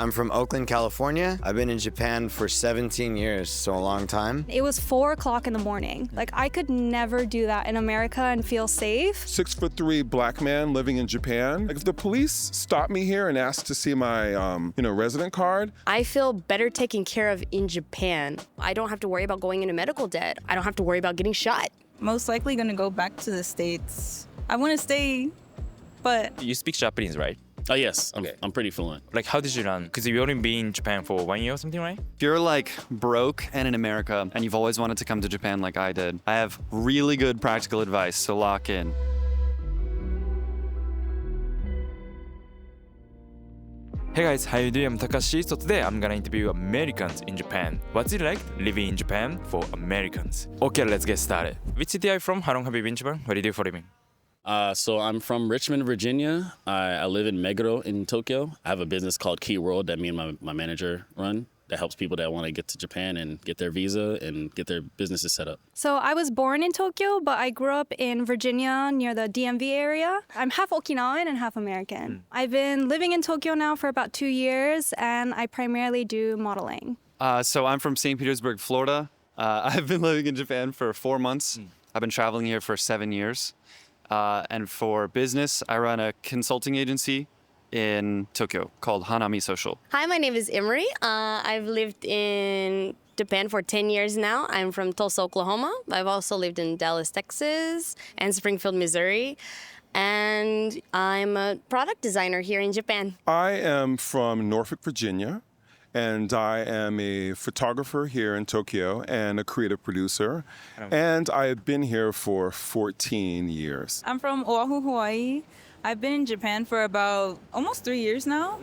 I'm from Oakland, California. I've been in Japan for 17 years, so a long time. It was 4 o'clock in the morning. Like, I could never do that in America and feel safe. 6'3" black man living in Japan. Like, if the police stopped me here and asked to see my, resident card. I feel better taken care of in Japan. I don't have to worry about going into medical debt. I don't have to worry about getting shot. Most likely gonna go back to the States. I wanna stay, but... You speak Japanese, right? Oh, yes. I'm pretty fluent. Like, how did you learn? Because you've only been in Japan for 1 year or something, right? If you're like broke and in America and you've always wanted to come to Japan like I did, I have really good practical advice, so lock in. Hey guys, how you doing? I'm Takashi. So today I'm gonna interview Americans in Japan. What's it like living in Japan for Americans? Okay, let's get started. Which city are you from? How long have you been in Japan? What do you do for a living? So I'm from Richmond, Virginia. I live in Meguro in Tokyo. I have a business called Key World that me and my manager run that helps people that want to get to Japan and get their visa and get their businesses set up. So I was born in Tokyo, but I grew up in Virginia near the DMV area. I'm half Okinawan and half American. I've been living in Tokyo now for about 2 years, and I primarily do modeling. So I'm from St. Petersburg, Florida. I've been living in Japan for 4 months. I've been traveling here for 7 years. And for business, I run a consulting agency in Tokyo called Hanami Social. Hi, my name is Emery. I've lived in Japan for 10 years now. I'm from Tulsa, Oklahoma. I've also lived in Dallas, Texas, and Springfield, Missouri. And I'm a product designer here in Japan. I am from Norfolk, Virginia, and I am a photographer here in Tokyo and a creative producer. And I have been here for 14 years. I'm from Oahu, Hawaii. I've been in Japan for about almost 3 years now.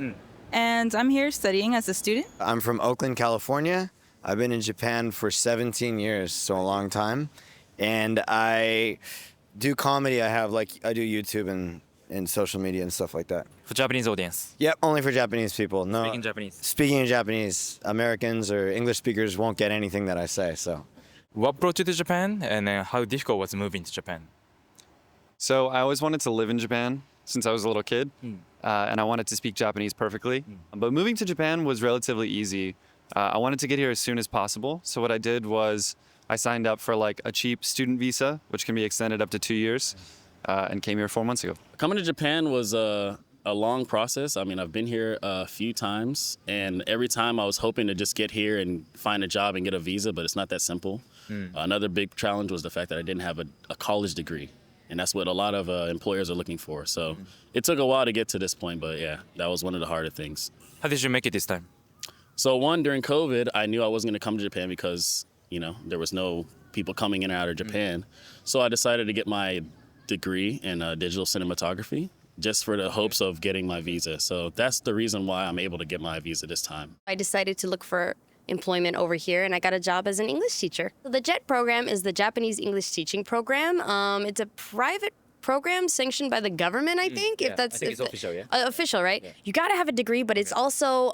And I'm here studying as a student. I'm from Oakland, California. I've been in Japan for 17 years, so a long time. And I do comedy. I do YouTube and social media and stuff like that. For Japanese audience. Yep, only for Japanese people. No, Speaking Japanese. Speaking in Japanese, Americans or English speakers won't get anything that I say, so. What brought you to Japan, and how difficult was moving to Japan? So I always wanted to live in Japan since I was a little kid, and I wanted to speak Japanese perfectly. But moving to Japan was relatively easy. I wanted to get here as soon as possible. So what I did was I signed up for like a cheap student visa, which can be extended up to 2 years, and came here 4 months ago. Coming to Japan was a long process. I mean, I've been here a few times, and every time I was hoping to just get here and find a job and get a visa, but it's not that simple. Another big challenge was the fact that I didn't have a college degree. And that's what a lot of employers are looking for. So it took a while to get to this point, but yeah, that was one of the harder things. How did you make it this time? So one, during COVID, I knew I wasn't going to come to Japan because, there was no people coming in and out of Japan. So I decided to get my degree in digital cinematography just for the hopes of getting my visa. So that's the reason why I'm able to get my visa this time. I decided to look for employment over here, and I got a job as an English teacher. The JET program is the Japanese English Teaching Program. It's a private program sanctioned by the government, I think. I think it's official, yeah. Official, right? Yeah. You got to have a degree, but it's also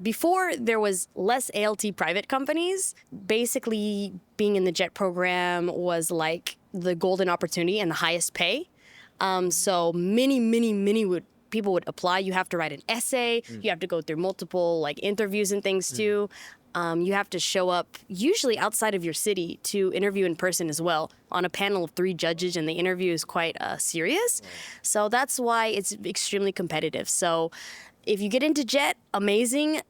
before there was less ALT private companies. Basically, being in the JET program was like the golden opportunity and the highest pay. So many people would apply. You have to write an essay. You have to go through multiple interviews and things too. You have to show up usually outside of your city to interview in person as well on a panel of 3 judges, and the interview is quite serious. So that's why it's extremely competitive. So if you get into JET, amazing.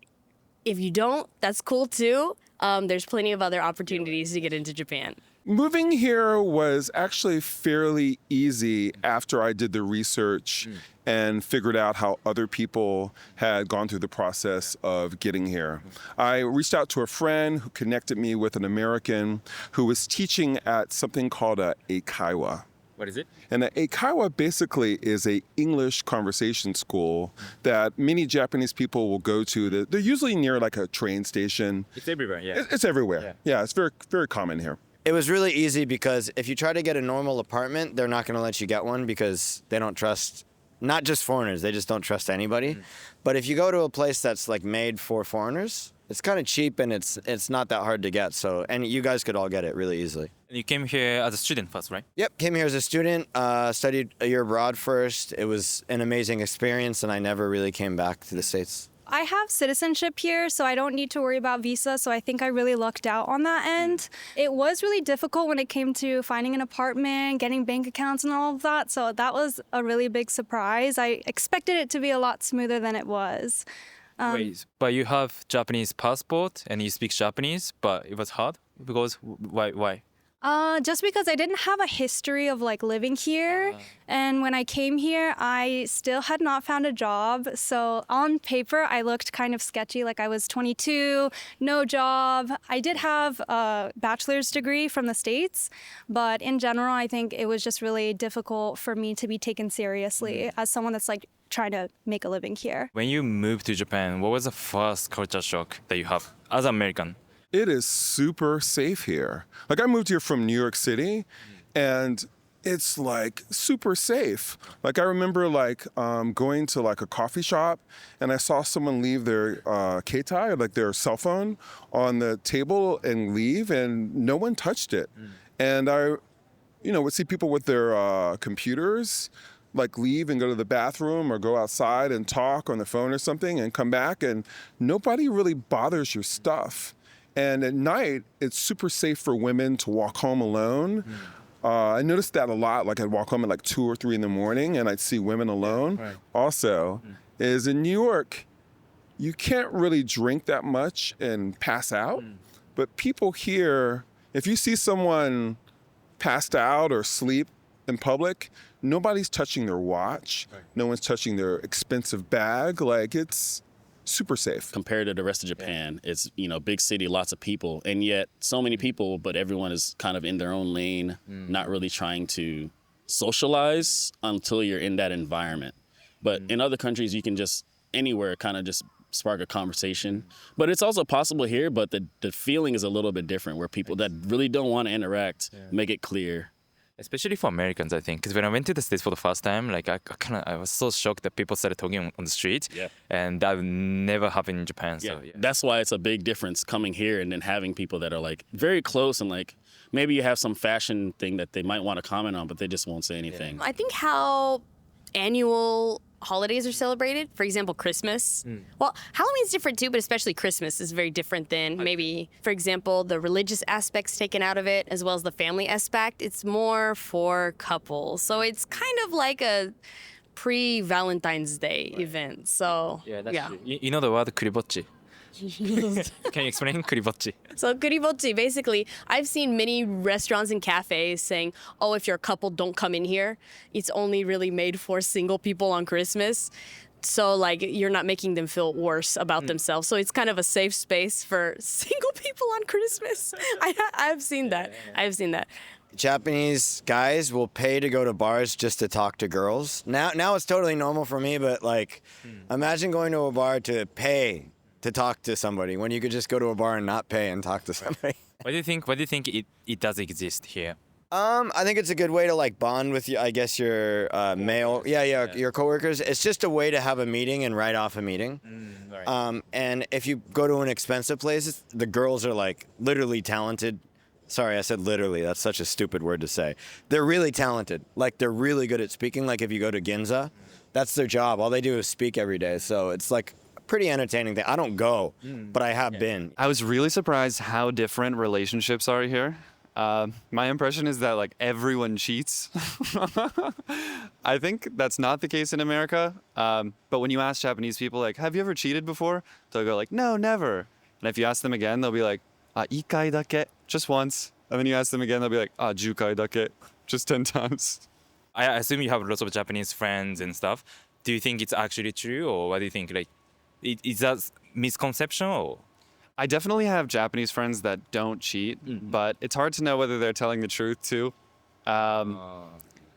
If you don't, that's cool too. There's plenty of other opportunities to get into Japan. Moving here was actually fairly easy after I did the research and figured out how other people had gone through the process of getting here. I reached out to a friend who connected me with an American who was teaching at something called a eikaiwa. What is it? And an eikaiwa basically is a English conversation school that many Japanese people will go to. They're usually near like a train station. It's everywhere, yeah. It's everywhere. Yeah, it's very, very common here. It was really easy because if you try to get a normal apartment, they're not going to let you get one because they don't trust, not just foreigners, they just don't trust anybody. But if you go to a place that's like made for foreigners, it's kind of cheap and it's not that hard to get. So, and you guys could all get it really easily. And you came here as a student first, right? Yep, came here as a student, studied a year abroad first. It was an amazing experience and I never really came back to the States. I have citizenship here, so I don't need to worry about visa. So I think I really lucked out on that end. It was really difficult when it came to finding an apartment, getting bank accounts and all of that. So that was a really big surprise. I expected it to be a lot smoother than it was. Wait, but you have Japanese passport and you speak Japanese, but it was hard because why? Just because I didn't have a history of like living here. And when I came here, I still had not found a job. So on paper, I looked kind of sketchy. Like I was 22, no job. I did have a bachelor's degree from the States. But in general, I think it was just really difficult for me to be taken seriously as someone that's like trying to make a living here. When you moved to Japan, what was the first culture shock that you have as an American? It is super safe here. Like I moved here from New York City, and it's like super safe. Like I remember like going to like a coffee shop, and I saw someone leave their keitai, like their cell phone, on the table and leave, and no one touched it. And I, would see people with their computers like leave and go to the bathroom or go outside and talk on the phone or something and come back, and nobody really bothers your stuff. And at night, it's super safe for women to walk home alone. I noticed that a lot. Like I'd walk home at like 2 or 3 in the morning and I'd see women alone. Right. Also, is in New York, you can't really drink that much and pass out. But people here, if you see someone passed out or sleep in public, nobody's touching their watch. Right. No one's touching their expensive bag. Like it's super safe. Compared to the rest of Japan, it's, big city, lots of people, and yet so many people, but everyone is kind of in their own lane, not really trying to socialize until you're in that environment. But in other countries, you can just anywhere kind of just spark a conversation. But it's also possible here, but the feeling is a little bit different where people that really don't want to interact make it clear. Especially for Americans, I think, because when I went to the States for the first time, like I was so shocked that people started talking on the street, and that never happened in Japan. So That's why it's a big difference coming here and then having people that are like very close and like maybe you have some fashion thing that they might want to comment on, but they just won't say anything. I think how annual holidays are celebrated, for example, Christmas. Well, Halloween's different too, but especially Christmas is very different than maybe, for example, the religious aspects taken out of it, as well as the family aspect. It's more for couples. So it's kind of like a pre-Valentine's Day event. So, that's true. You know the word kuribotchi? Can you explain kuribotchi? So kuribotchi, basically, I've seen many restaurants and cafes saying, oh, if you're a couple, don't come in here. It's only really made for single people on Christmas. So, like, you're not making them feel worse about themselves. So it's kind of a safe space for single people on Christmas. I've seen that. I've seen that. Japanese guys will pay to go to bars just to talk to girls. Now it's totally normal for me, but like, imagine going to a bar to pay to talk to somebody when you could just go to a bar and not pay and talk to somebody. Why do you think it does exist here? I think it's a good way to like bond with you. I guess your male, your coworkers. It's just a way to have a meeting and write off a meeting. Right. And if you go to an expensive place, the girls are like literally talented. Sorry, I said literally. That's such a stupid word to say. They're really talented. Like they're really good at speaking. Like if you go to Ginza, that's their job. All they do is speak every day. So it's like pretty entertaining thing. I don't go, but I have been. I was really surprised how different relationships are here. My impression is that like everyone cheats. I think that's not the case in America. But when you ask Japanese people like, have you ever cheated before? They'll go like, no, never. And if you ask them again, they'll be like, 1回だけ, just once. And then you ask them again, they'll be like, 10回だけ, just 10 times. I assume you have lots of Japanese friends and stuff. Do you think it's actually true, or what do you think? Like, is that misconception? Or? I definitely have Japanese friends that don't cheat, but it's hard to know whether they're telling the truth too.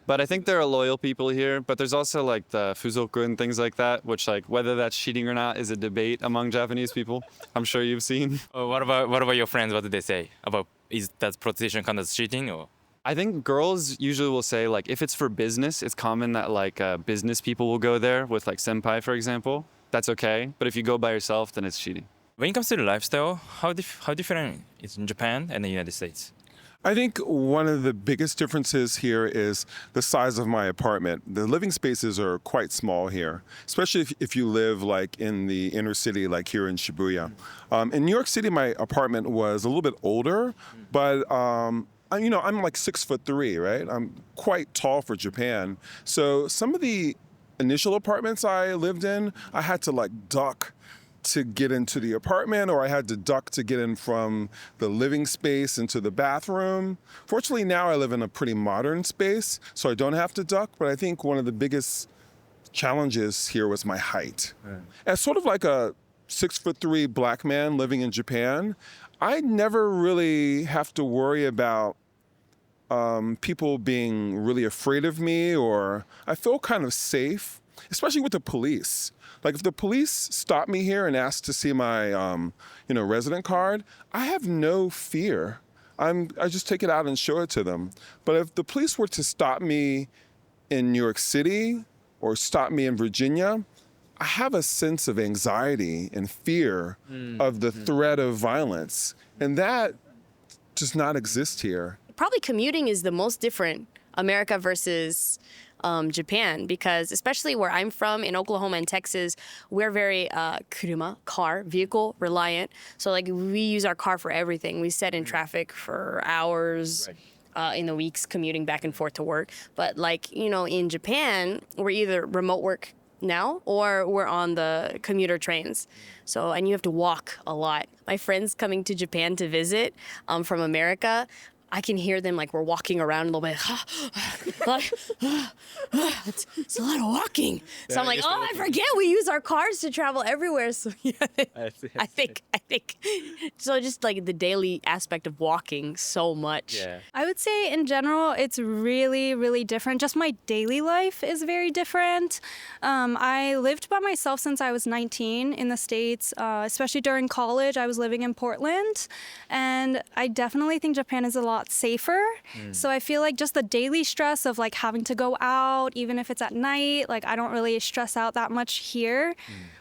But I think there are loyal people here, but there's also like the fuzoku and things like that, which like whether that's cheating or not is a debate among Japanese people. I'm sure you've seen. Oh, what about your friends? What do they say about that prostitution counted as cheating or? I think girls usually will say like if it's for business, it's common that like business people will go there with like senpai, for example. That's okay, but if you go by yourself, then it's cheating. When it comes to the lifestyle, how different is in Japan and the United States? I think one of the biggest differences here is the size of my apartment. The living spaces are quite small here, especially if you live like in the inner city, like here in Shibuya. In New York City, my apartment was a little bit older, but I'm like 6'3", right? I'm quite tall for Japan. So some of the initial apartments I lived in, I had to like duck to get into the apartment, or I had to duck to get in from the living space into the bathroom. Fortunately, now I live in a pretty modern space, so I don't have to duck, but I think one of the biggest challenges here was my height. Right. As sort of like a 6'3" black man living in Japan, I never really have to worry about people being really afraid of me, or I feel kind of safe, especially with the police. Like if the police stop me here and ask to see my, resident card, I have no fear. I just take it out and show it to them. But if the police were to stop me in New York City or stop me in Virginia, I have a sense of anxiety and fear of the threat of violence. And that does not exist here. Probably commuting is the most different, America versus Japan, because especially where I'm from in Oklahoma and Texas, we're very vehicle reliant. So like we use our car for everything. We sit in traffic for hours. Right. In the weeks commuting back and forth to work. But like, in Japan, we're either remote work now or we're on the commuter trains. So, and you have to walk a lot. My friends coming to Japan to visit from America, I can hear them like we're walking around a little bit. It's a lot of walking. So I'm like, I forget we use our cars to travel everywhere. So yeah, I think. So just like the daily aspect of walking so much. Yeah. I would say in general, it's really, really different. Just my daily life is very different. I lived by myself since I was 19 in the States, especially during college. I was living in Portland, and I definitely think Japan is a lot safer. So I feel like just the daily stress of like having to go out, even if it's at night, like I don't really stress out that much here.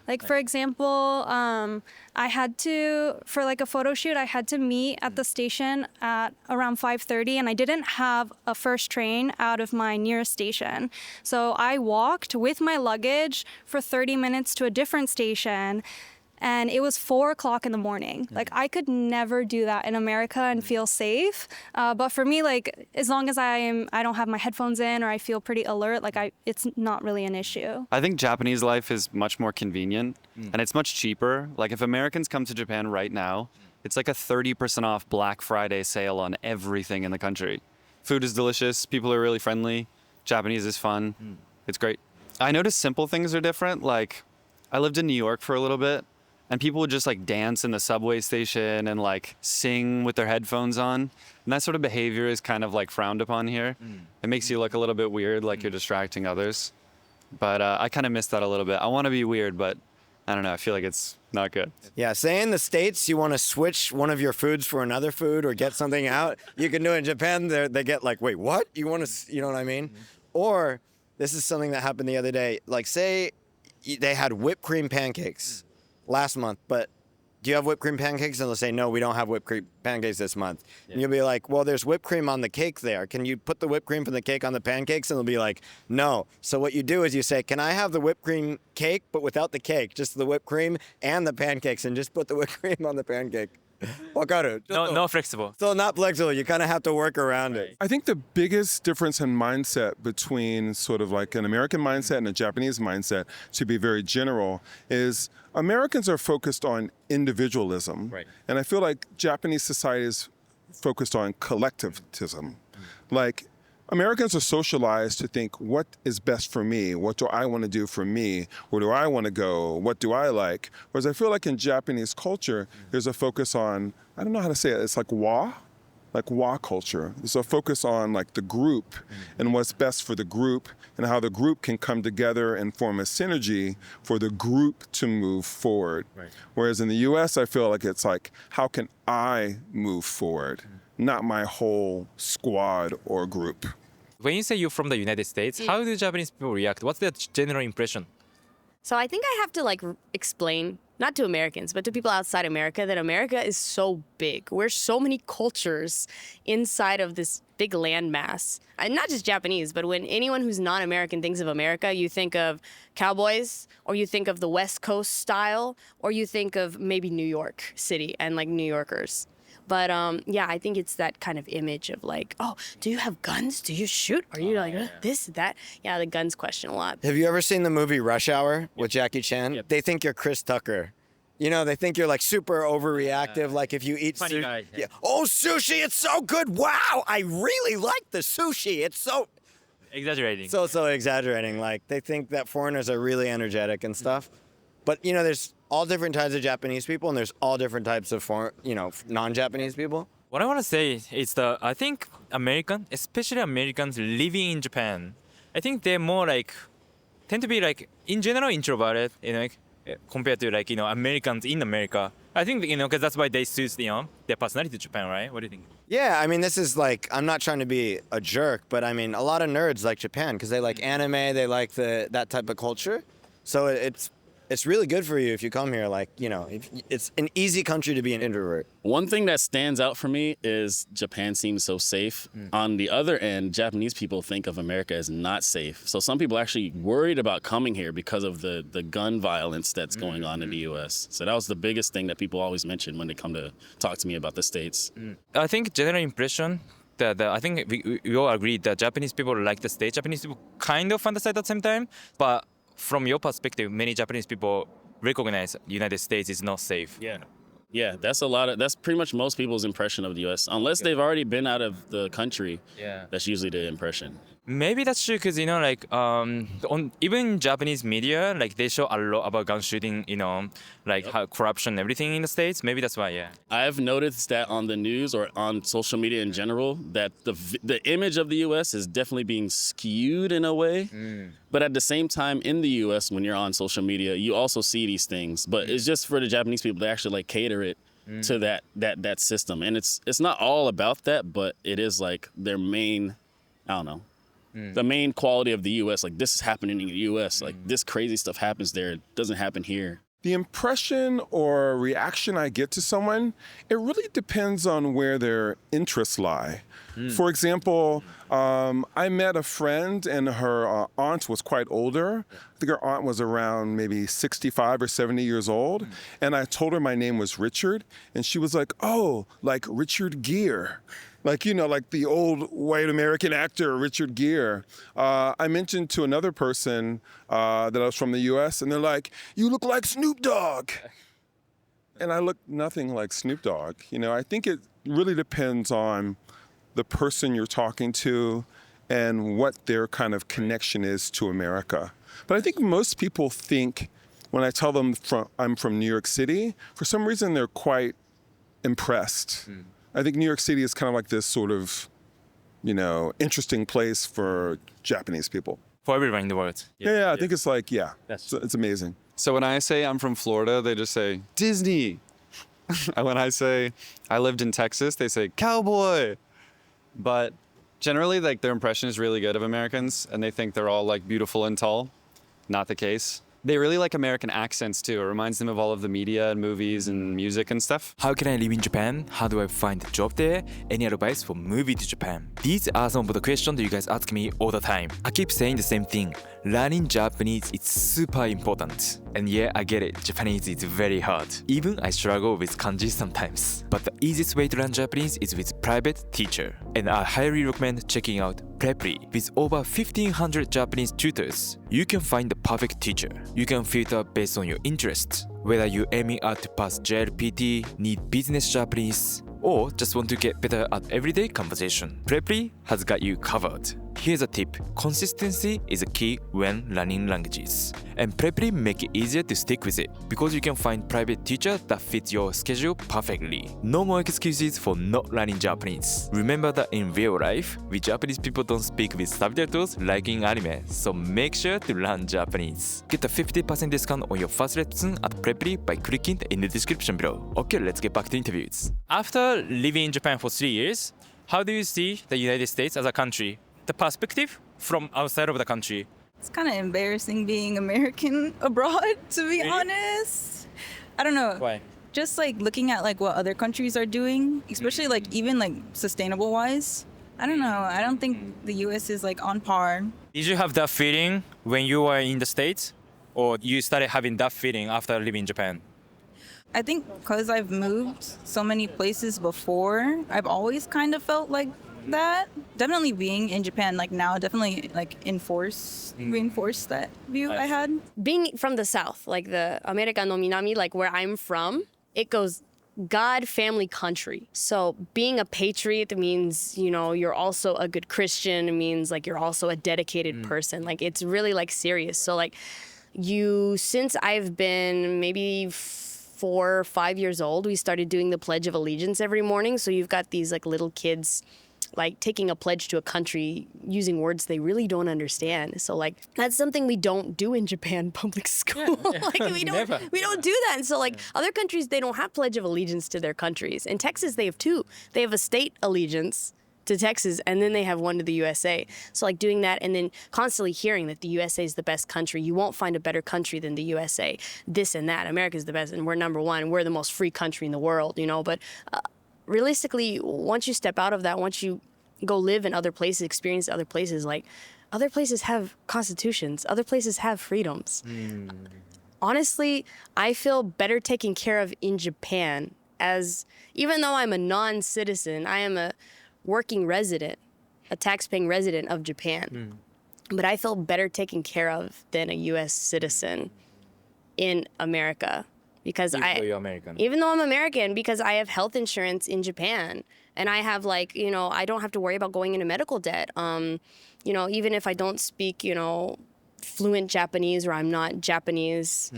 Like for example, I had to, for like a photo shoot, I had to meet at the station at around 5:30, and I didn't have a first train out of my nearest station. So I walked with my luggage for 30 minutes to a different station. And it was 4 o'clock in the morning. Like I could never do that in America and feel safe. But for me, like as long as I don't have my headphones in or I feel pretty alert, like it's not really an issue. I think Japanese life is much more convenient and it's much cheaper. Like if Americans come to Japan right now, it's like a 30% off Black Friday sale on everything in the country. Food is delicious. People are really friendly. Japanese is fun. It's great. I noticed simple things are different. Like I lived in New York for a little bit. And people would just like dance in the subway station and like sing with their headphones on. And that sort of behavior is kind of like frowned upon here. It makes you look a little bit weird, like you're distracting others. But I kind of miss that a little bit. I want to be weird, but I don't know. I feel like it's not good. Yeah, say in the States you want to switch one of your foods for another food or get something out. You can do it in Japan. They get like, wait, what? You want to, you know what I mean? Or this is something that happened the other day. Like say they had whipped cream pancakes last month, but do you have whipped cream pancakes? And they'll say, no, we don't have whipped cream pancakes this month. Yeah. And you'll be like, well, there's whipped cream on the cake there. Can you put the whipped cream from the cake on the pancakes? And they'll be like, no. So what you do is you say, can I have the whipped cream cake, but without the cake, just the whipped cream and the pancakes, and just put the whipped cream on the pancake. No flexible. Still not flexible. You kind of have to work around it. I think the biggest difference in mindset between sort of like an American mindset and a Japanese mindset, to be very general, is Americans are focused on individualism. Right. And I feel like Japanese society is focused on collectivism. Like Americans are socialized to think, what is best for me? What do I want to do for me? Where do I want to go? What do I like? Whereas I feel like in Japanese culture, there's a focus on, I don't know how to say it, it's like wa culture. There's a focus on like the group and what's best for the group and how the group can come together and form a synergy for the group to move forward. Right. Whereas in the US, I feel like it's like, how can I move forward? Not my whole squad or group. When you say you're from the United States, how do Japanese people react? What's their general impression? So I think I have to like explain, not to Americans, but to people outside America, that America is so big. We're so many cultures inside of this big landmass. And not just Japanese, but when anyone who's non-American thinks of America, you think of cowboys, or you think of the West Coast style, or you think of maybe New York City and like New Yorkers. But yeah, I think it's that kind of image of like, oh, do you have guns? Do you shoot? Are you like this, that? Yeah, the guns question a lot. Have you ever seen the movie Rush Hour with Jackie Chan? Yep. They think you're Chris Tucker. You know, they think you're like super overreactive. Like if you eat Funny guy, yeah. Oh, sushi, it's so good. Wow, I really like the sushi. It's so Exaggerating. so exaggerating. Like they think that foreigners are really energetic and stuff. But you know, there's all different types of Japanese people, and there's all different types of non-Japanese people. What I want to say is that I think especially Americans living in Japan, I think they're more like, tend to be like, in general, introverted, compared to like, Americans in America. I think, because that's why they suit, their personality to Japan, right? What do you think? Yeah, I mean, this is like, I'm not trying to be a jerk, but I mean, a lot of nerds like Japan because they like anime, they like that type of culture. So it's really good for you if you come here. Like, it's an easy country to be an introvert. One thing that stands out for me is Japan seems so safe. On the other end, Japanese people think of America as not safe. So some people are actually worried about coming here because of the gun violence that's going on in the U.S. So that was the biggest thing that people always mention when they come to talk to me about the States. I think general impression that I think we all agree that Japanese people like the States. Japanese people kind of fantasize at the same time, but from your perspective, many Japanese people recognize the United States is not safe. Yeah, that's pretty much most people's impression of the U.S. Unless they've already been out of the country, that's usually the impression. Maybe that's true because, on even Japanese media, like they show a lot about gun shooting, how corruption and everything in the States. Maybe that's why, I've noticed that on the news or on social media in general, that the image of the U.S. is definitely being skewed in a way. But at the same time, in the U.S., when you're on social media, you also see these things. But it's just for the Japanese people to actually like cater it to that system. And it's not all about that, but it is like their main, I don't know, the main quality of the U.S. Like this is happening in the U.S. Like this crazy stuff happens there. It doesn't happen here. The impression or reaction I get to someone, it really depends on where their interests lie. For example, I met a friend and her aunt was quite older. I think her aunt was around maybe 65 or 70 years old. And I told her my name was Richard. And she was like, oh, like Richard Gere. Like, like the old white American actor, Richard Gere. I mentioned to another person that I was from the US, and they're like, you look like Snoop Dogg. And I look nothing like Snoop Dogg. I think it really depends on the person you're talking to and what their kind of connection is to America. But I think most people think, when I tell them I'm from New York City, for some reason they're quite impressed. I think New York City is kind of like this sort of, interesting place for Japanese people. for everyone in the world. Yeah, I think it's like, it's amazing. So when I say I'm from Florida, they just say Disney. And when I say I lived in Texas, they say cowboy. But generally, like, their impression is really good of Americans, and they think they're all like beautiful and tall. Not the case. They really like American accents too. It reminds them of all of the media and movies and music and stuff. How can I live in Japan? How do I find a job there? Any advice for moving to Japan? These are some of the questions that you guys ask me all the time. I keep saying the same thing. Learning Japanese is super important. And yeah, I get it. Japanese is very hard. Even I struggle with kanji sometimes. But the easiest way to learn Japanese is with private teacher. And I highly recommend checking out Preply. With over 1,500 Japanese tutors, you can find the perfect teacher. You can filter based on your interests. Whether you're aiming at to pass JLPT, need business Japanese, or just want to get better at everyday conversation, Preply has got you covered. Here's a tip. Consistency is a key when learning languages. And Preply make it easier to stick with it because you can find private teacher that fits your schedule perfectly. No more excuses for not learning Japanese. Remember that in real life, we Japanese people don't speak with subtitles like in anime, so make sure to learn Japanese. Get a 50% discount on your first lesson at Preply by clicking in the description below. Okay, let's get back to interviews. After living in Japan for 3 years, how do you see the United States as a country? The perspective from outside of the country. It's kind of embarrassing being American abroad, to be honest. I don't know. Why? Just like looking at like what other countries are doing, especially like even like sustainable wise. I don't know. I don't think the US is like on par. Did you have that feeling when you were in the States? Or you started having that feeling after living in Japan? I think because I've moved so many places before, I've always kind of felt like that. Definitely being in Japan, like now, definitely like reinforce that view I had. Being from the South, like the America no Minami, like where I'm from, it goes God, family, country. So being a patriot means, you know, you're also a good Christian. It means like you're also a dedicated person. Like it's really like serious. So like since I've been maybe 4 or 5 years old, we started doing the Pledge of Allegiance every morning. So you've got these like little kids like taking a pledge to a country using words they really don't understand. So like that's something we don't do in Japan public school. Like we don't do that. And so like other countries, they don't have Pledge of Allegiance to their countries. In Texas, they have 2. They have a state allegiance to Texas, and then they have one to the USA. So like doing that and then constantly hearing that the USA is the best country. You won't find a better country than the USA. This and that. America's the best and we're number 1. We're the most free country in the world, you know, but realistically, once you step out of that, once you go live in other places, experience other places, like other places have constitutions, other places have freedoms. Honestly, I feel better taken care of in Japan even though I'm a non-citizen, I am a working resident, a tax-paying resident of Japan. But I feel better taken care of than a U.S. citizen in America. Because even though I'm American, because I have health insurance in Japan, and I have like, you know, I don't have to worry about going into medical debt. You know, even if I don't speak, you know, fluent Japanese or I'm not Japanese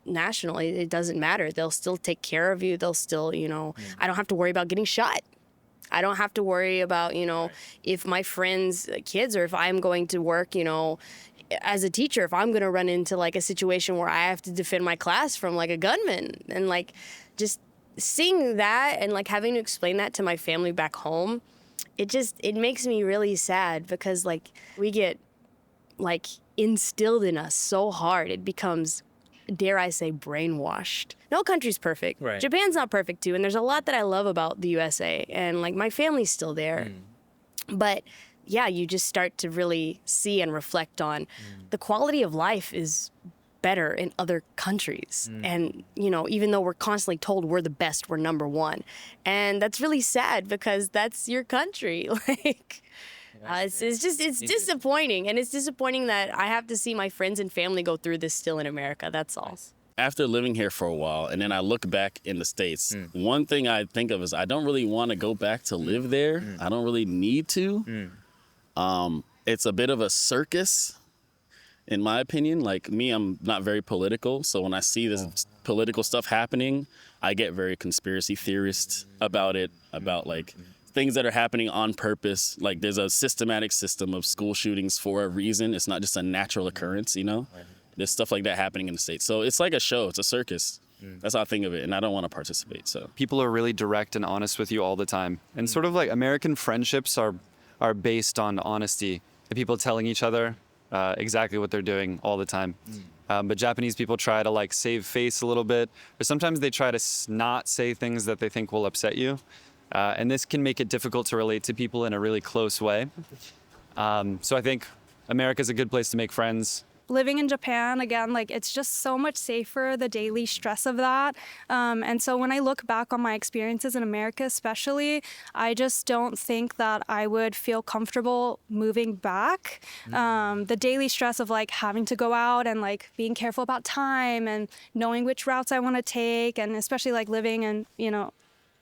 national, it doesn't matter. They'll still take care of you. They'll still, you know, I don't have to worry about getting shot. I don't have to worry about, you know, if my friends' kids or if I'm going to work, you know, as a teacher, if I'm going to run into like a situation where I have to defend my class from like a gunman, and like just seeing that and like having to explain that to my family back home, it makes me really sad because like we get like instilled in us so hard. It becomes, dare I say, brainwashed. No country's perfect. Right. Japan's not perfect too. And there's a lot that I love about the USA, and like my family's still there. But yeah, you just start to really see and reflect on the quality of life is better in other countries. And, you know, even though we're constantly told we're the best, we're number 1. And that's really sad because that's your country. Like, it's disappointing. And it's disappointing that I have to see my friends and family go through this still in America. That's all. After living here for a while, and then I look back in the States, one thing I think of is I don't really want to go back to live there. I don't really need to. It's a bit of a circus, in my opinion. Like me, I'm not very political. So when I see this political stuff happening, I get very conspiracy theorist about it, about like things that are happening on purpose. Like there's a systematic system of school shootings for a reason. It's not just a natural occurrence, you know? There's stuff like that happening in the States. So it's like a show. It's a circus. That's how I think of it. And I don't want to participate. So People are really direct and honest with you all the time. And sort of like American friendships are based on honesty. And people telling each other exactly what they're doing all the time. But Japanese people try to like save face a little bit. Or sometimes they try to not say things that they think will upset you. And this can make it difficult to relate to people in a really close way. So I think America's a good place to make friends. Living in Japan, again, like it's just so much safer, the daily stress of that. And so when I look back on my experiences in America especially, I just don't think that I would feel comfortable moving back. The daily stress of like having to go out and like being careful about time and knowing which routes I want to take, and especially like living in, you know,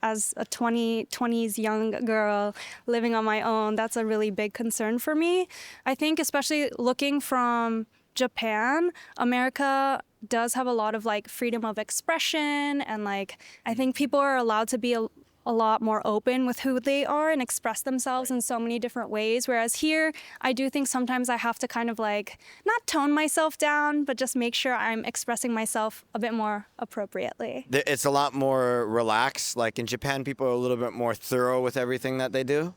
as a 20s young girl living on my own, that's a really big concern for me. I think especially looking from Japan, America does have a lot of like freedom of expression, and like I think people are allowed to be a lot more open with who they are and express themselves in so many different ways. Whereas here, I do think sometimes I have to kind of like not tone myself down, but just make sure I'm expressing myself a bit more appropriately. It's a lot more relaxed. Like in Japan, people are a little bit more thorough with everything that they do.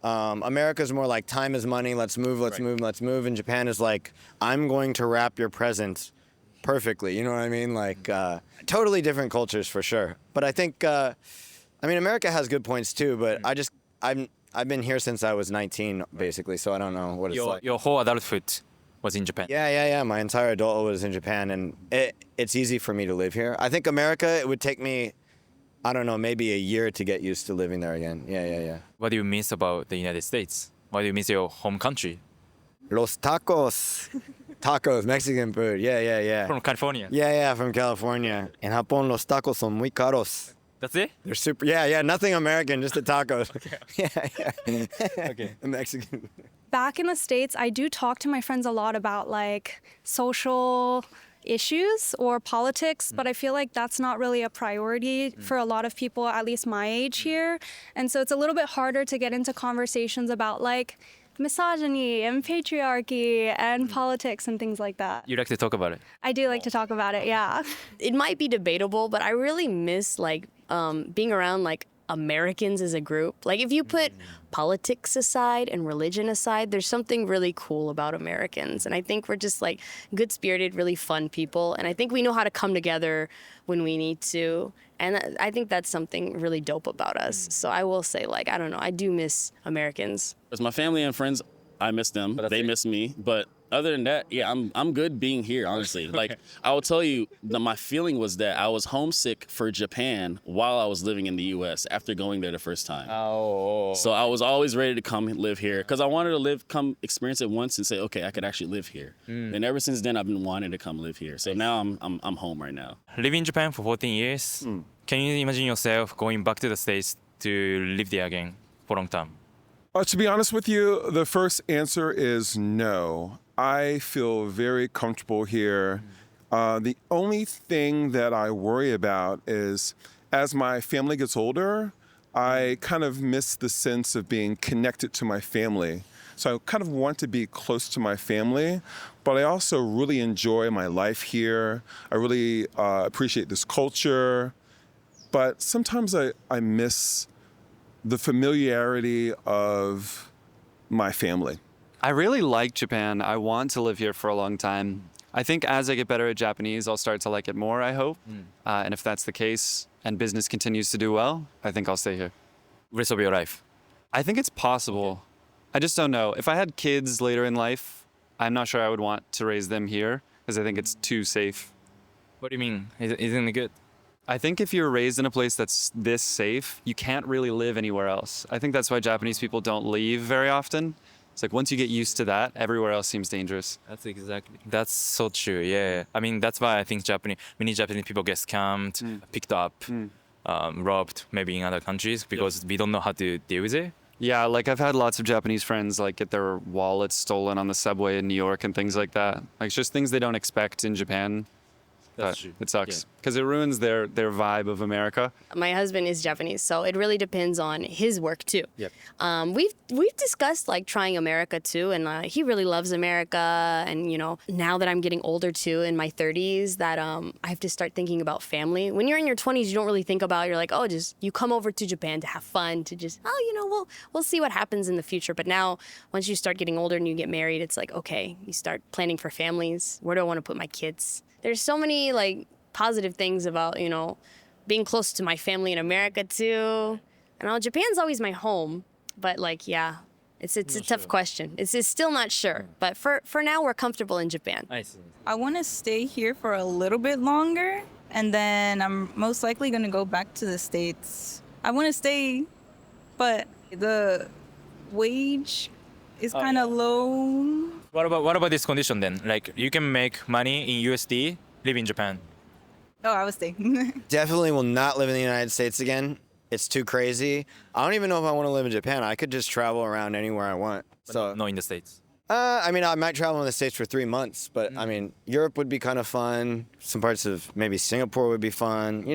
America's more like time is money. Let's move. Let's move. Let's move. And Japan is like, I'm going to wrap your present perfectly. You know what I mean? Like totally different cultures for sure. But I think, I mean, America has good points too. But I've been here since I was 19, basically. So I don't know what it's like. Your whole adulthood was in Japan. Yeah. My entire adulthood was in Japan, and it's easy for me to live here. I think America, it would take me, I don't know, maybe a year to get used to living there again. Yeah. What do you miss about the United States? What do you miss your home country? Los tacos. Tacos, Mexican food. Yeah. From California. Yeah, from California. In Japón, los tacos son muy caros. That's it? They're super, yeah, nothing American, just the tacos. Yeah. Okay. Mexican. Back in the States, I do talk to my friends a lot about like social issues or politics, but I feel like that's not really a priority for a lot of people, at least my age here. And so it's a little bit harder to get into conversations about like misogyny and patriarchy and politics and things like that. You like to talk about it? I do like to talk about it, yeah. It might be debatable, but I really miss like being around like Americans as a group. Like if you put politics aside and religion aside, there's something really cool about Americans. And I think we're just like good-spirited, really fun people. And I think we know how to come together when we need to. And I think that's something really dope about us. So I will say, like, I don't know, I do miss Americans. As my family and friends, I miss them. They miss me. But other than that, yeah, I'm good being here, honestly. Like, I will tell you, my feeling was that I was homesick for Japan while I was living in the U.S. after going there the first time. Oh. So I was always ready to come live here because I wanted to come experience it once and say, okay, I could actually live here. And ever since then, I've been wanting to come live here. So now I'm home right now. Living in Japan for 14 years. Can you imagine yourself going back to the States to live there again for a long time? To be honest with you, the first answer is no. I feel very comfortable here. The only thing that I worry about is as my family gets older, I kind of miss the sense of being connected to my family. So I kind of want to be close to my family, but I also really enjoy my life here. I really appreciate this culture, but sometimes I miss the familiarity of my family. I really like Japan. I want to live here for a long time. I think as I get better at Japanese, I'll start to like it more, I hope. And if that's the case and business continues to do well, I think I'll stay here. Rest of your life? I think it's possible. I just don't know. If I had kids later in life, I'm not sure I would want to raise them here because I think it's too safe. What do you mean? Isn't it good? I think if you're raised in a place that's this safe, you can't really live anywhere else. I think that's why Japanese people don't leave very often. It's like once you get used to that, everywhere else seems dangerous. That's so true. Yeah. I mean, that's why I think many Japanese people get scammed, picked up, robbed, maybe in other countries because we don't know how to deal with it. Yeah, like I've had lots of Japanese friends like get their wallets stolen on the subway in New York and things like that. Like it's just things they don't expect in Japan. That's true. It sucks because it ruins their vibe of America. My husband is Japanese, so it really depends on his work too. Yep. We've discussed like trying America too, and he really loves America. And you know, now that I'm getting older too, in my 30s, that I have to start thinking about family. When you're in your 20s, you don't really think about. You're like, oh, just you come over to Japan to have fun, to just we'll see what happens in the future. But now, once you start getting older and you get married, it's like okay, you start planning for families. Where do I want to put my kids? There's so many like positive things about, being close to my family in America too. And Japan's always my home, but like, yeah, it's a tough question. It's still not sure, but for now we're comfortable in Japan. I see. I want to stay here for a little bit longer, and then I'm most likely going to go back to the States. I want to stay, but the wage is kind of low. What about this condition then? Like you can make money in USD, live in Japan. Oh, I would stay. Definitely will not live in the United States again. It's too crazy. I don't even know if I want to live in Japan. I could just travel around anywhere I want. So No, in the States. I mean, I might travel in the States for 3 months, but I mean, Europe would be kind of fun. Some parts of maybe Singapore would be fun.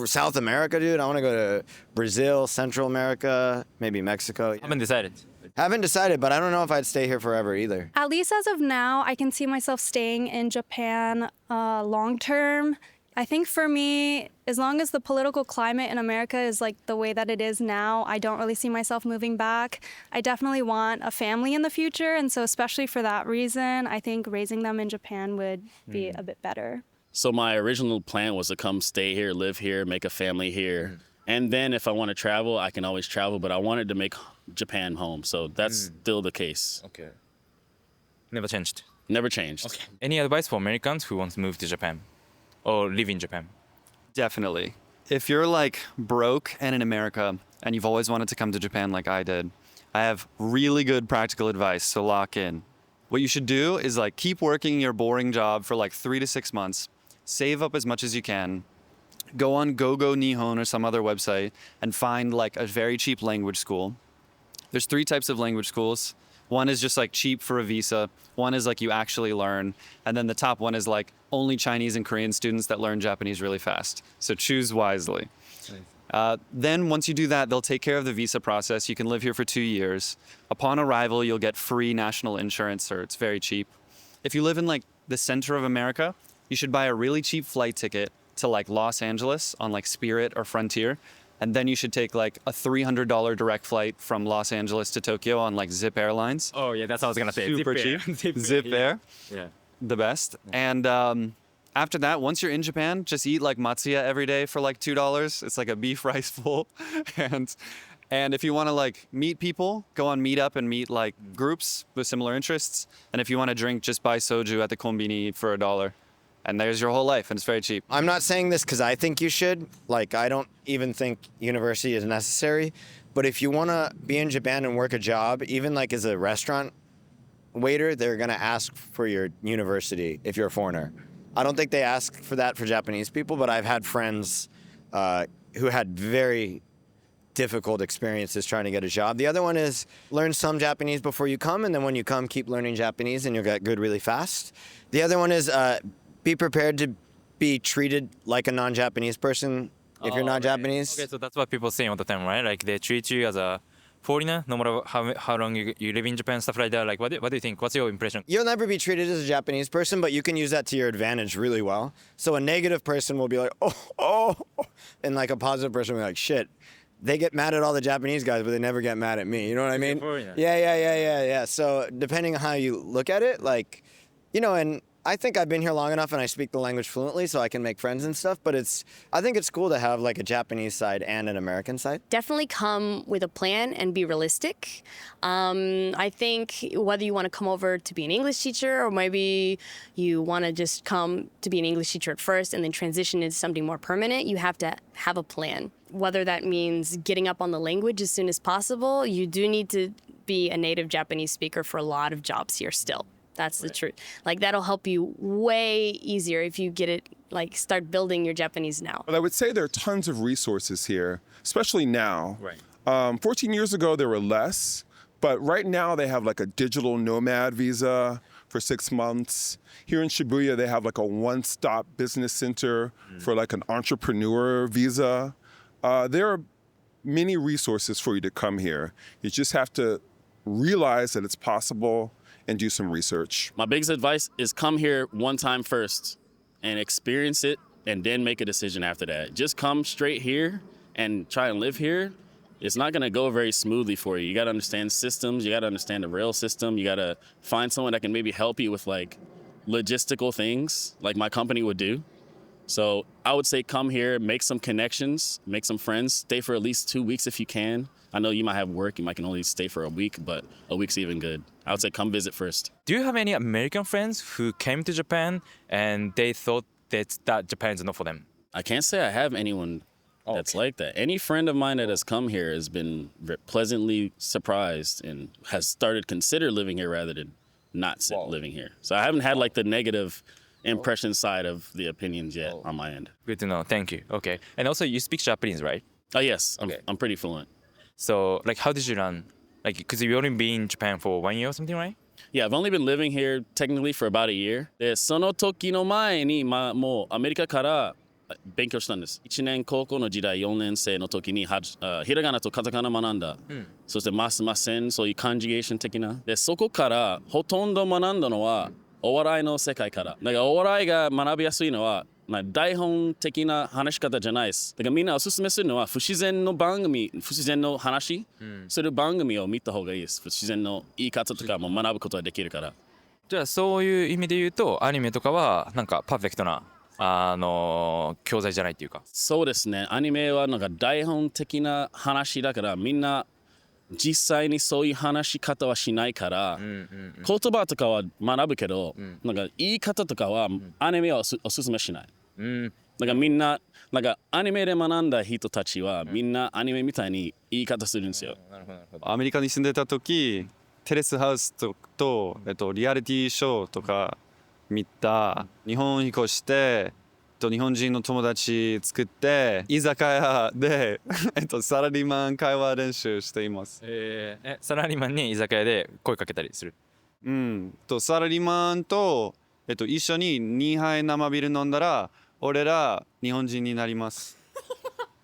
South America, dude. I want to go to Brazil, Central America, maybe Mexico. Haven't decided. Haven't decided, but I don't know if I'd stay here forever either. At least as of now, I can see myself staying in Japan long term. I think for me, as long as the political climate in America is like the way that it is now, I don't really see myself moving back. I definitely want a family in the future. And so especially for that reason, I think raising them in Japan would be a bit better. So my original plan was to come stay here, live here, make a family here. And then if I want to travel, I can always travel, but I wanted to make Japan home. So that's still the case. Okay. Never changed. Never changed. Okay. Any advice for Americans who want to move to Japan or live in Japan? Definitely. If you're like broke and in America and you've always wanted to come to Japan like I did, I have really good practical advice, so lock in. What you should do is like keep working your boring job for like 3 to 6 months, save up as much as you can, go on GoGo Nihon or some other website and find like a very cheap language school. There's 3 types of language schools. One is just like cheap for a visa. One is like you actually learn. And then the top one is like only Chinese and Korean students that learn Japanese really fast. So choose wisely. Then once you do that, they'll take care of the visa process. You can live here for 2 years. Upon arrival, you'll get free national insurance, or it's very cheap. If you live in like the center of America, you should buy a really cheap flight ticket to like Los Angeles on like Spirit or Frontier. And then you should take like a $300 direct flight from Los Angeles to Tokyo on like Zip Airlines. Oh yeah, that's what I was gonna say. Super Zip Air. cheap. Zip Air. Yeah. The best. And after that, once you're in Japan, just eat like matsuya every day for like $2. It's like a beef rice bowl. and if you want to like meet people, go on Meetup and meet like groups with similar interests. And if you want to drink, just buy soju at the konbini for $1. And there's your whole life, and it's very cheap. I'm not saying this because I think you should. Like, I don't even think university is necessary. But if you want to be in Japan and work a job, even like as a restaurant waiter, they're going to ask for your university if you're a foreigner. I don't think they ask for that for Japanese people, but I've had friends who had very difficult experiences trying to get a job. The other one is learn some Japanese before you come, and then when you come, keep learning Japanese, and you'll get good really fast. The other one is be prepared to be treated like a non-Japanese person if you're not Japanese. Okay, so that's what people say all the time, right? Like they treat you as a foreigner, no matter how long you live in Japan, stuff like that. Like, what do you think? What's your impression? You'll never be treated as a Japanese person, but you can use that to your advantage really well. So a negative person will be like, oh, and like a positive person will be like, shit. They get mad at all the Japanese guys, but they never get mad at me. You know what I mean? Yeah. So depending on how you look at it, like, you know, and I think I've been here long enough and I speak the language fluently so I can make friends and stuff, but I think it's cool to have like a Japanese side and an American side. Definitely come with a plan and be realistic. I think whether you want to come over to be an English teacher or maybe you want to just come to be an English teacher at first and then transition into something more permanent, you have to have a plan. Whether that means getting up on the language as soon as possible, you do need to be a native Japanese speaker for a lot of jobs here still. That's the truth. Like that'll help you way easier if you get it, like start building your Japanese now. But I would say there are tons of resources here, especially now. Right. 14 years ago, there were less, but right now they have like a digital nomad visa for 6 months. Here in Shibuya, they have like a one-stop business center for like an entrepreneur visa. There are many resources for you to come here. You just have to realize that it's possible and do some research. My biggest advice is come here one time first and experience it and then make a decision after that. Just come straight here and try and live here. It's not gonna go very smoothly for you. You gotta understand systems, you gotta understand the rail system, you gotta find someone that can maybe help you with like logistical things like my company would do. So I would say come here, make some connections, make some friends, stay for at least 2 weeks if you can. I know you might have work, you might can only stay for a week, but a week's even good. I would say come visit first. Do you have any American friends who came to Japan and they thought that Japan is not for them? I can't say I have anyone that's like that. Any friend of mine that has come here has been pleasantly surprised and has started consider living here rather than not living here. So I haven't had like the negative impression side of the opinions yet on my end. Good to know. Thank you. Okay. And also you speak Japanese, right? Oh yes, I'm pretty fluent. So like how did you learn? Like because you've only been in Japan for 1 year or something, right? Yeah, I've only been living here technically for about a year. で、その時の前に、もうアメリカから勉強したんです。1年高校の時代、4年生の時にひらがなとカタカナ学んだ。そしてますません、そういうカンジュゲーション的な。で、そこからほとんど学んだのはお笑いの世界から。だからお笑いが学びやすいのは台本的な話し方じゃないです。だからみんなおすすめするのは不自然の話する番組を見た方がいいです。不自然の言い方とかも学ぶことができるから。じゃあそういう意味で言うとアニメとかはなんかパーフェクトな教材じゃないっていうか。そうですね。アニメはなんか台本的な話だからみんな実際にそういう話し方はしないから、言葉とかは学ぶけど、なんか言い方とかはアニメはおすすめしない。だからみんななんかアニメで学んだ人たちはみんなアニメみたいに言い方するんですよ。アメリカに住んでた時テレスハウスとリアリティショーとか見た。日本引っ越して日本人の友達作って居酒屋でサラリーマン会話練習しています。サラリーマンに居酒屋で声かけたりする。サラリーマンと、一緒に2杯生ビール飲んだら俺ら日本人になります。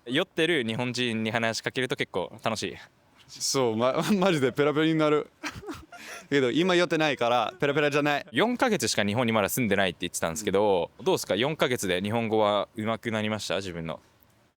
酔ってる日本人に話しかけると結構楽しい。そう、マジでペラペラになる。けど今酔ってないからペラペラじゃない。4ヶ月しか日本にまだ住んでないって言ってたんですけど、どうですか4ヶ月で日本語は上手くなりました自分の。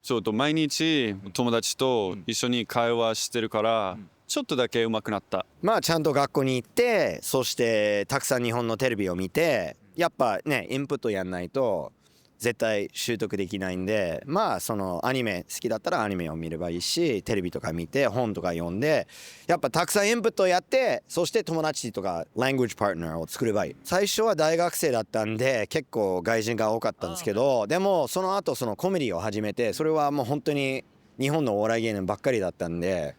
そうと毎日友達と一緒に会話してるからちょっとだけ上手くなった。まあちゃんと学校に行って、そしてたくさん日本のテレビを見て、やっぱねインプットやんないと絶対習得できないんで、まあそのアニメ好きだったらアニメを見ればいいし、テレビとか見て本とか読んで、やっぱたくさんインプットやって、そして友達とか language partner を作ればいい。最初は大学生だったんで結構外人が多かったんですけど、でもその後そのコメディを始めて、それはもう本当に日本のお笑い芸人ばっかりだったんで、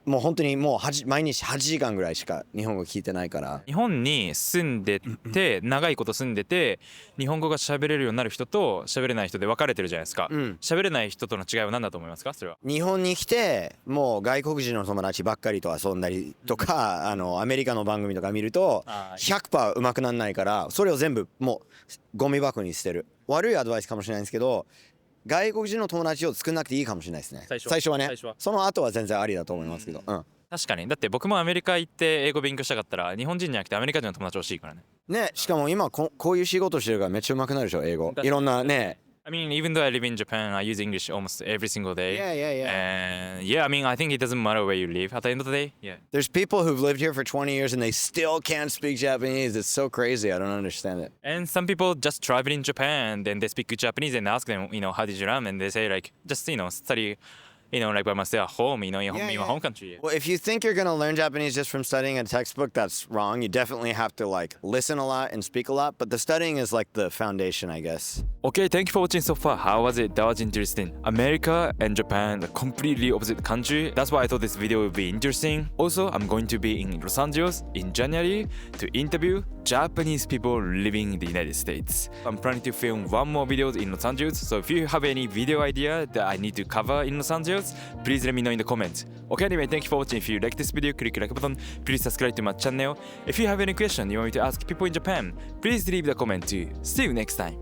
もう本当にもう毎日8時間ぐらいしか日本語聞いてないから。日本に住んでて長いこと住んでて日本語が喋れるようになる人と喋れない人で分かれてるじゃないですか。喋れない人との違いは何だと思いますか？それは日本に来てもう外国人の友達ばっかりと遊んだりとか、アメリカの番組とか見ると 100% 上手くなんないから、それを全部もうゴミ箱に捨てる。悪いアドバイスかもしれないんですけど、外国人の友達を作んなくていいかもしれないですね。最初はね。その後は全然ありだと思いますけど。確かに。だって僕もアメリカ行って英語勉強したかったら日本人じゃなくてアメリカ人の友達欲しいからね。ね、しかも今こういう仕事してるからめっちゃ上手くなるでしょ英語。いろんなね。I mean, even though I live in Japan, I use English almost every single day. Yeah. And yeah, I mean, I think it doesn't matter where you live. At the end of the day, yeah. There's people who've lived here for 20 years and they still can't speak Japanese. It's so crazy. I don't understand it. And some people just travel in Japan, then they speak Japanese and ask them, how did you learn? And they say like, just study. Like by myself at home, in my home country. Well, if you think you're gonna learn Japanese just from studying a textbook, that's wrong. You definitely have to like listen a lot and speak a lot, but the studying is like the foundation, I guess. Okay, thank you for watching so far. How was it? That was interesting. America and Japan are completely opposite country. That's why I thought this video would be interesting. Also, I'm going to be in Los Angeles in January to interview Japanese people living in the United States. I'm planning to film one more video in Los Angeles, so if you have any video idea that I need to cover in Los Angeles, please let me know in the comments. Okay, anyway, thank you for watching. If you like this video, click the like button. Please subscribe to my channel. If you have any question you want me to ask people in Japan, please leave the comment too. See you next time.